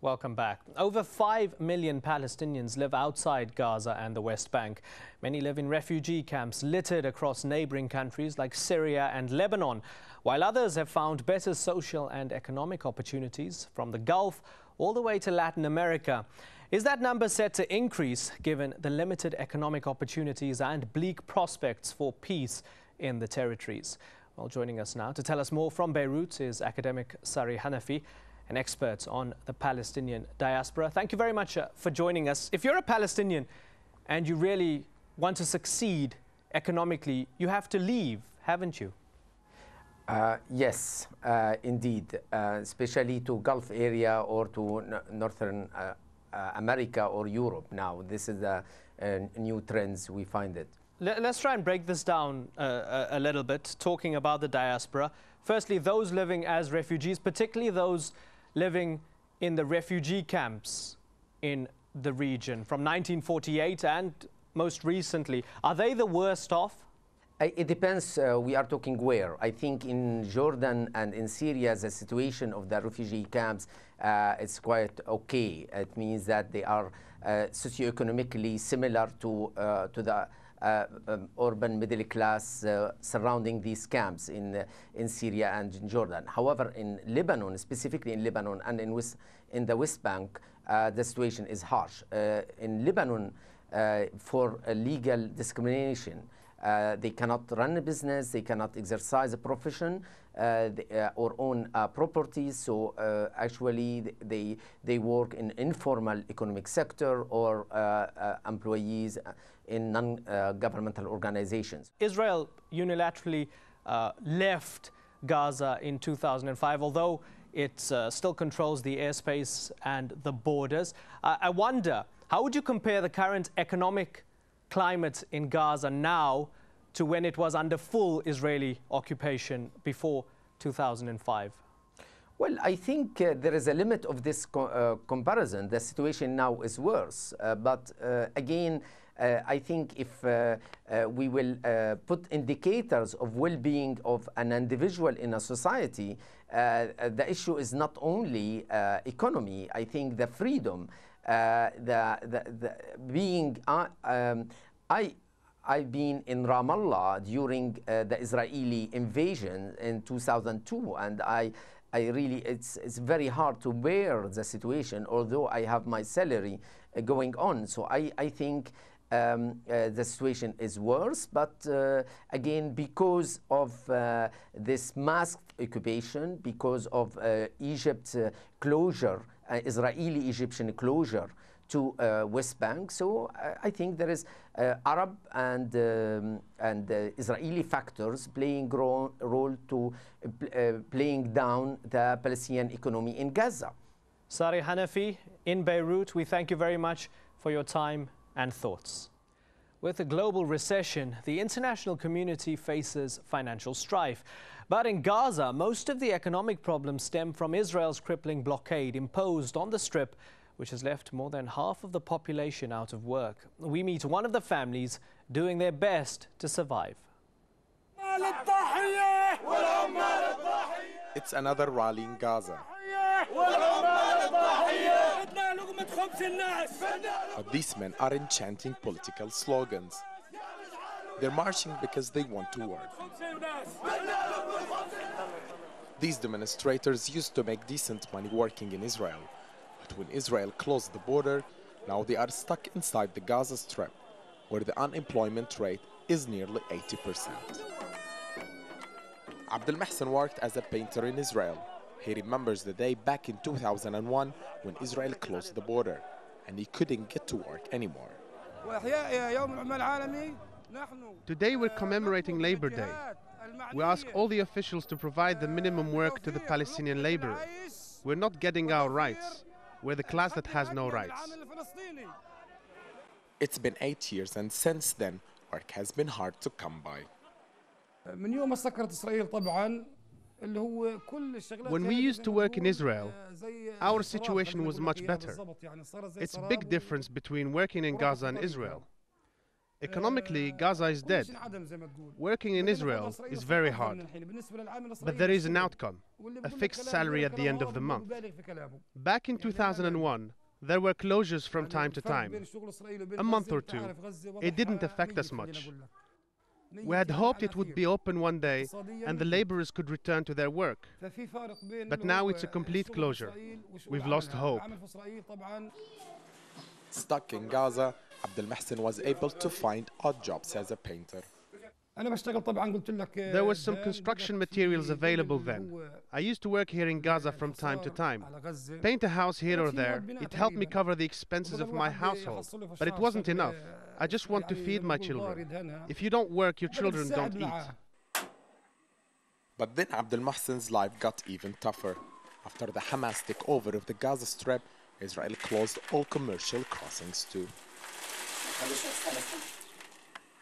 Welcome back. Over 5 million Palestinians live outside Gaza and the West Bank. Many live in refugee camps littered across neighboring countries like Syria and Lebanon, while others have found better social and economic opportunities from the Gulf all the way to Latin America. Is that number set to increase given the limited economic opportunities and bleak prospects for peace in the territories? Well, joining us now to tell us more from Beirut is academic Sari Hanafi, an expert on the Palestinian diaspora. Thank you very much for joining us. If you're a Palestinian and you really want to succeed economically, you have to leave, haven't you? Yes, indeed, especially to Gulf area or to Northern America or Europe now. This is the new trends we find it. Let's try and break this down a little bit, talking about the diaspora. Firstly, those living as refugees, particularly those living in the refugee camps in the region from 1948 and most recently, are they the worst off? It depends, we are talking where. I think in Jordan and in Syria, the situation of the refugee camps is quite okay. It means that they are socioeconomically similar to the urban middle class surrounding these camps in Syria and in Jordan. However, in Lebanon, specifically in Lebanon and in the West Bank, the situation is harsh. In Lebanon, for legal discrimination, they cannot run a business, they cannot exercise a profession or own properties. So actually they work in informal economic sector or employees in non-governmental organizations. Israel unilaterally left Gaza in 2005, although it still controls the airspace and the borders. I wonder, how would you compare the current economic climate in Gaza now to when it was under full Israeli occupation before 2005? Well, I think there is a limit of this comparison. The situation now is worse. But again, I think if we will put indicators of well-being of an individual in a society, the issue is not only economy. I think the freedom, I've been in Ramallah during the Israeli invasion in 2002, and I really, it's very hard to bear the situation, although I have my salary going on. So I think the situation is worse, but again, because of this masked occupation, because of Egypt's closure, Israeli-Egyptian closure to West Bank. So I think there is Arab and Israeli factors playing role to playing down the Palestinian economy in Gaza. Sari Hanafi in Beirut, we thank you very much for your time and thoughts. With a global recession, the international community faces financial strife. But in Gaza, most of the economic problems stem from Israel's crippling blockade imposed on the Strip, which has left more than half of the population out of work. We meet one of the families doing their best to survive. It's another rally in Gaza. But these men aren't chanting political slogans. They're marching because they want to work. These demonstrators used to make decent money working in Israel. But when Israel closed the border, now they are stuck inside the Gaza Strip, where the unemployment rate is nearly 80%. Abdel Mahsen worked as a painter in Israel. He remembers the day back in 2001 when Israel closed the border, and he couldn't get to work anymore. Today we're commemorating Labor Day. We ask all the officials to provide the minimum work to the Palestinian laborer. We're not getting our rights. We're the class that has no rights. It's been 8 years, and since then, work has been hard to come by. When we used to work in Israel, our situation was much better. It's a big difference between working in Gaza and Israel. Economically, Gaza is dead. Working in Israel is very hard. But there is an outcome, a fixed salary at the end of the month. Back in 2001, there were closures from time to time, a month or two. It didn't affect us much. We had hoped it would be open one day and the laborers could return to their work. But now it's a complete closure. We've lost hope. Stuck in Gaza, Abdel Mohsen was able to find odd jobs as a painter. There was some construction materials available then. I used to work here in Gaza from time to time. Paint a house here or there. It helped me cover the expenses of my household. But it wasn't enough. I just want to feed my children. If you don't work, your children don't eat. But then Abdel Mohsen's life got even tougher. After the Hamas takeover of the Gaza Strip, Israel closed all commercial crossings too.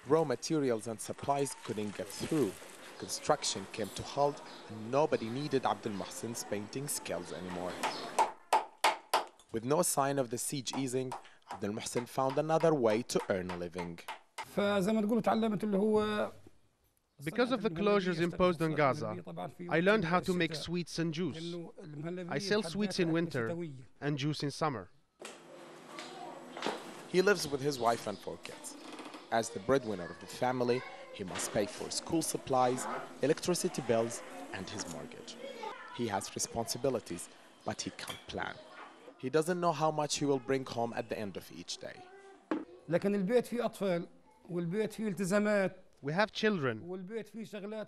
Raw materials and supplies couldn't get through. Construction came to halt and nobody needed Abdel Mohsen's painting skills anymore. With no sign of the siege easing, Abdel Mohsen found another way to earn a living. Because of the closures imposed on Gaza, I learned how to make sweets and juice. I sell sweets in winter and juice in summer. He lives with his wife and 4 kids. As the breadwinner of the family, he must pay for school supplies, electricity bills, and his mortgage. He has responsibilities, but he can't plan. He doesn't know how much he will bring home at the end of each day. We have children.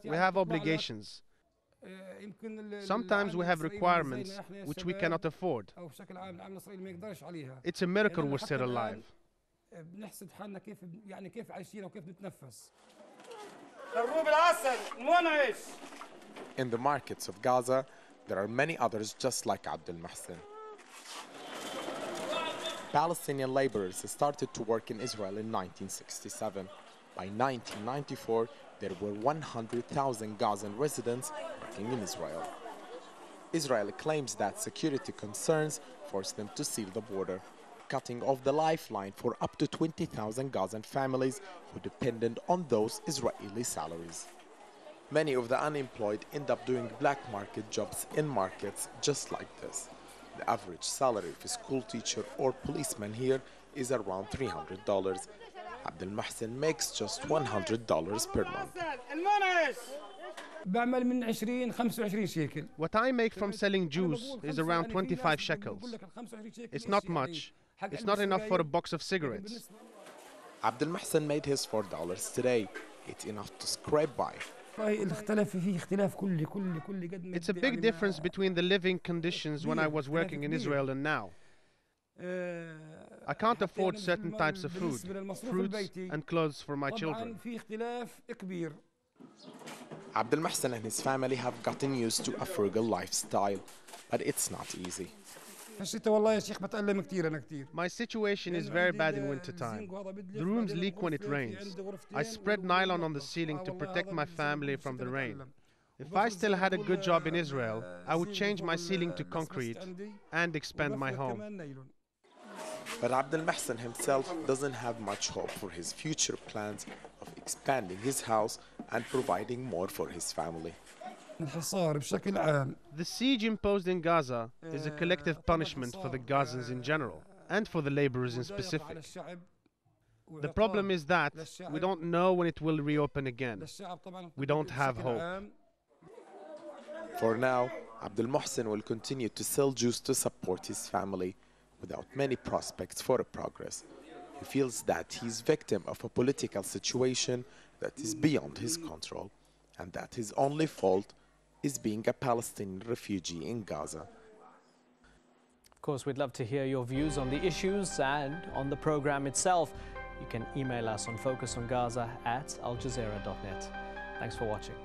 We have obligations. Sometimes we have requirements which we cannot afford. It's a miracle we're still alive. In the markets of Gaza, there are many others just like Abdel Mohsen. Palestinian laborers started to work in Israel in 1967. By 1994, there were 100,000 Gazan residents working in Israel. Israel claims that security concerns forced them to seal the border, cutting off the lifeline for up to 20,000 Gazan families who depended on those Israeli salaries. Many of the unemployed end up doing black market jobs in markets just like this. The average salary of a school teacher or policeman here is around $300. Abdel Mohsen makes just $100 per month. What I make from selling juice is around 25 shekels. It's not much. It's not enough for a box of cigarettes. Abdel Mohsen made his $4 today. It's enough to scrape by. It's a big difference between the living conditions when I was working in Israel and now. I can't afford certain types of food, fruits and clothes for my children. Abdel Mohsen and his family have gotten used to a frugal lifestyle, but it's not easy. My situation is very bad in wintertime. The rooms leak when it rains. I spread nylon on the ceiling to protect my family from the rain. If I still had a good job in Israel, I would change my ceiling to concrete and expand my home. But Abdel Mohsen himself doesn't have much hope for his future plans of expanding his house and providing more for his family. The siege imposed in Gaza is a collective punishment for the Gazans in general, and for the laborers in specific. The problem is that we don't know when it will reopen again. We don't have hope. For now, Abdel Mohsen will continue to sell juice to support his family, without many prospects for progress. He feels that he's victim of a political situation that is beyond his control, and that his only fault is being a Palestinian refugee in Gaza. Of course, we'd love to hear your views on the issues and on the program itself. You can email us on focusongaza@aljazeera.net. Thanks for watching.